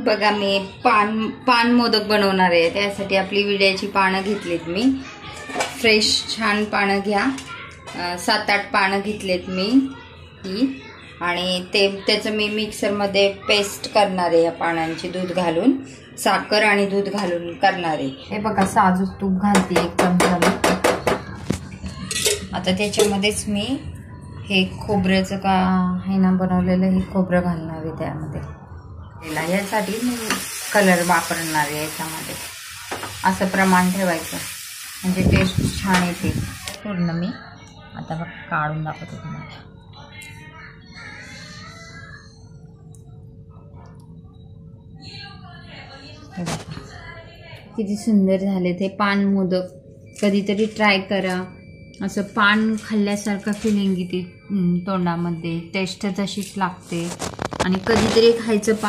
बघा मी पान मोदक बनवणार आहे. त्यासाठी आपली विड्याची पानं घेतलीत मी. फ्रेश छान पानं घ्या. 7-8 पानं घेतलेत मी ही. आणि त्याचं मी मिक्सरमध्ये पेस्ट करणार आहे. या पानांची दूध घालून, साखर आणि दूध घालून करणार आहे. हे बघा साजूक तूप घालते 1 चमचा. आता त्याच्यामध्येच मी हे खोबऱ्याचं का हे ना बनवलेलं हे खोबरं घालणार आहे त्यामध्ये. यासाठी मी कलर वापरणार आहे याच्यामध्ये. असं प्रमाण ठेवायचं म्हणजे टेस्ट छान येते. पूर्ण मी आता बघ काढून दाखवते तुम्हाला. किती सुंदर झाले ते पान मोदक. कधीतरी ट्राय करा. असं पान खाल्ल्यासारखं फिलिंग येते तोंडामध्ये. टेस्ट तशीच लागते आणि कधीतरी खायचं पान.